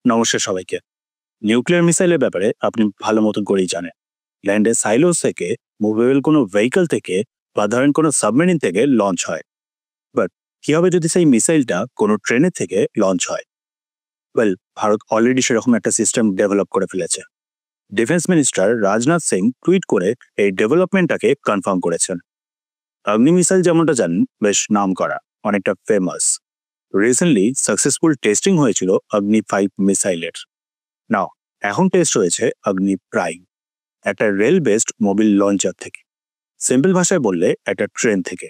নমস্কার সবাইকে। নিউক্লিয়ার মিসাইলের ব্যাপারে আপনি ভালো মতন করেই জানেন। ল্যান্ডে সাইলোস থেকে, মুভেবল কোনো ভেহিকল থেকে বা ধরেন কোনো সাবমেরিন থেকে লঞ্চ হয়। বাট কি হবে যদি সেই মিসাইলটা কোনো ট্রেনের থেকে লঞ্চ হয়? ওয়েল, ভারত অলরেডি সেরকম একটা সিস্টেম ডেভেলপ করে ফেলেছে। Defence minister Rajnath Singh tweet করে এই ডেভেলপমেন্টটাকে কনফার্ম করেছেন। অগ্নি মিসাইল যেমনটা জানেন বেশ নাম করা, অনেকটা ফেমাস। রিসেন্টলি সাকসেসফুল টেস্টিং হয়েছিল অগ্নি 5 মিসাইলের। নাও এখন টেস্ট হয়েছে অগ্নি প্রাইম, একটা রেল বেসড মোবিল লঞ্চার থেকে। সিম্পল ভাষায় বললে একটা ট্রেন থেকে।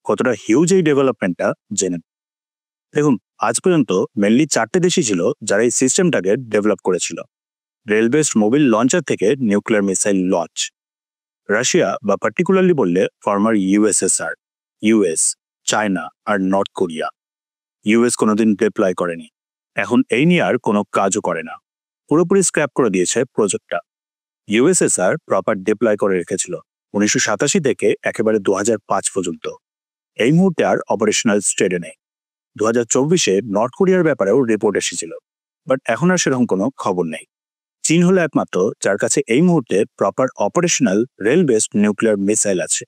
কতটা হিউজ এই ডেভেলপমেন্টটা জেনে। দেখুন, আজ পর্যন্ত মেনলি 4টে দেশই ছিল যারা এই সিস্টেমটাকে ডেভেলপ করেছিল। রেল বেসড মোবিল লঞ্চার থেকে নিউক্লিয়ার মিসাইল লঞ্চ। রাশিয়া বা পার্টিকুলারলি বললে ফর্মার ইউএসএসআর, ইউএস, চায়না আর নর্থ কোরিয়া। ইউএস কোনোদিন ডিপ্লয় করেনি, এখন এই নিয়ে আর কোনো কাজও করে না, পুরোপুরি স্ক্র্যাপ করে দিয়েছে প্রজেক্টটা। ইউএসএসআর প্রপার ডিপ্লয় করে রেখেছিল 1987 থেকে একেবারে 2005 পর্যন্ত। এই মুহূর্তে আর অপারেশনাল স্টেটে নেই। 2024-এ নর্থ কোরিয়ার ব্যাপারেও রিপোর্ট এসেছিল, বাট এখন আর সেরকম কোনো খবর নেই। চীন হলো একমাত্র যার কাছে এই মুহূর্তে proper operational rail based nuclear missile আছে।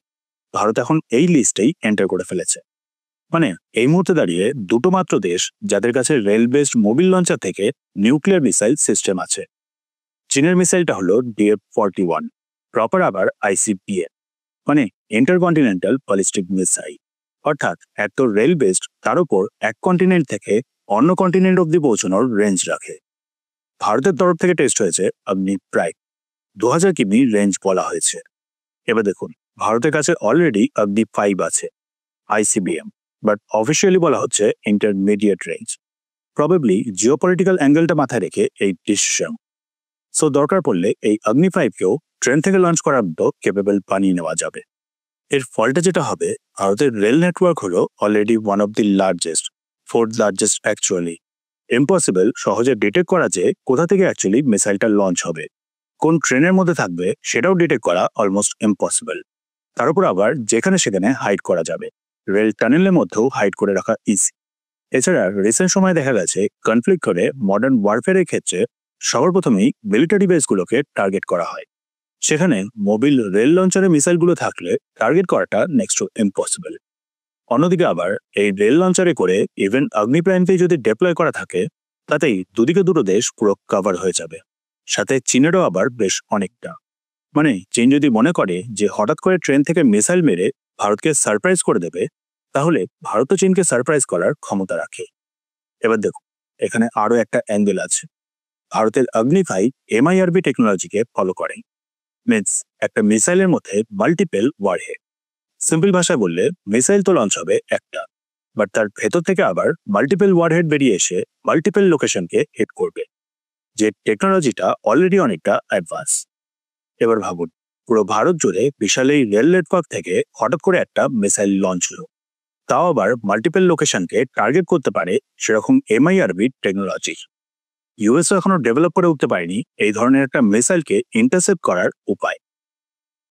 ভারত এখন এই লিস্টেই এন্টার করে ফেলেছে। মানে এই মুহূর্তে দাঁড়িয়ে দুটো মাত্র দেশ যাদের কাছে রেল বেসড মোবিল লঞ্চার থেকে নিউক্লিয়ার মিসাইল সিস্টেম আছে। চীনের মিসাইলটা হলো DF-41, প্রপার আবার ICBM, মানে ইন্টারকন্টিনেন্টাল ব্যালিস্টিক মিসাইল। অর্থাৎ এক তো রেল বেসড, তার উপর এক কন্টিনেন্ট থেকে অন্য কন্টিনেন্ট অব্দি পৌঁছানোর রেঞ্জ রাখে। ভারতের তরফ থেকে টেস্ট হয়েছে অগ্নি প্রায় 2000 কিমি রেঞ্জ বলা হয়েছে। এবার দেখুন, ভারতের কাছে অলরেডি অগ্নি 5 আছে, ICBM, বাট অফিসিয়ালি বলা হচ্ছে ইন্টারমিডিয়েট রেঞ্জ। প্রবাবলি জিওপলিটিক্যাল অ্যাঙ্গেলটা মাথায় রেখে এই ডিসিশন। সো দরকার পড়লে এই অগ্নি 5কেও ট্রেন থেকে লঞ্চ করার মতো কেপেবল বানিয়ে নেওয়া যাবে। এর ফলটা যেটা হবে, ভারতের রেল নেটওয়ার্ক হলো already one of the largest, 4th largest actually. Impossible সহজে ডিটেক্ট করা যে কোথা থেকে অ্যাকচুয়ালি মিসাইলটা লঞ্চ হবে, কোন ট্রেনের মধ্যে থাকবে সেটাও ডিটেক্ট করা অলমোস্ট ইম্পসিবল। তার উপর আবার যেখানে সেখানে হাইড করা যাবে, রেল টানেলের মধ্যেও হাইড করে রাখা ইজি। এছাড়া রিসেন্ট সময় দেখা গেছে কনফ্লিক্ট করে মডার্ন ওয়ারফেয়ারের ক্ষেত্রে সবার প্রথমেই মিলিটারি বেসগুলোকে টার্গেট করা হয়। সেখানে মোবিল রেল লঞ্চারের মিসাইলগুলো থাকলে টার্গেট করাটা নেক্সট টু ইম্পসিবল। অন্যদিকে আবার এই রেল লঞ্চারে করে ইভেন অগ্নি-প্রাইমকে যদি ডিপ্লয় করা থাকে, তাতেই দুদিকে দুটো দেশ পুরো কভার হয়ে যাবে। সাথে চীনেরও আবার বেশ অনেকটা। মানে চীন যদি মনে করে যে হঠাৎ করে ট্রেন থেকে মিসাইল মেরে ভারতকে সারপ্রাইজ করে দেবে, তাহলে ভারতও চীনকে সারপ্রাইজ করার ক্ষমতা রাখে। এবার দেখুন, এখানে আরো একটা অ্যাঙ্গেল আছে। ভারতের অগ্নি 5 MIRV টেকনোলজিকে ফলো করে। মিনস একটা মিসাইলের মধ্যে মাল্টিপল ওয়ারহেড। সিম্পল ভাষায় বললে মিসাইল তো লঞ্চ হবে একটা, বাট তার ভেতর থেকে আবার মাল্টিপল ওয়ারহেড বেরিয়ে এসে মাল্টিপল লোকেশনকে হিট করবে, যে টেকনোলজিটা অলরেডি অনেকটা অ্যাডভান্স। এবার ভাবুন, পুরো ভারত জুড়ে বিশাল এই রেল নেটওয়ার্ক থেকে হঠাৎ করে একটা মিসাইল লঞ্চ হলো, তাও আবার মাল্টিপল লোকেশনকে টার্গেট করতে পারে সেরকম MIRV টেকনোলজি। ইউএসও এখনো ডেভেলপ করে উঠতে পারেনি এই ধরনের একটা মিসাইলকে ইন্টারসেপ্ট করার উপায়।